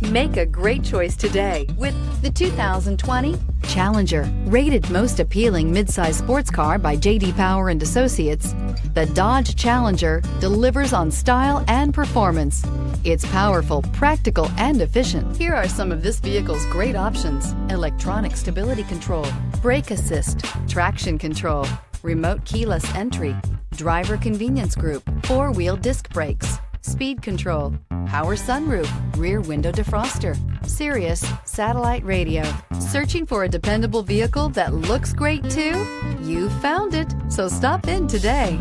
Make a great choice today with the 2020 Challenger. Rated most appealing midsize sports car by J.D. Power and Associates, the Dodge Challenger delivers on style and performance. It's powerful, practical, and efficient. Here are some of this vehicle's great options: electronic stability control, brake assist, traction control, remote keyless entry, driver convenience group, four-wheel disc brakes, speed control, power sunroof, rear window defroster, Sirius satellite radio. Searching for a dependable vehicle that looks great too? You found it, so stop in today.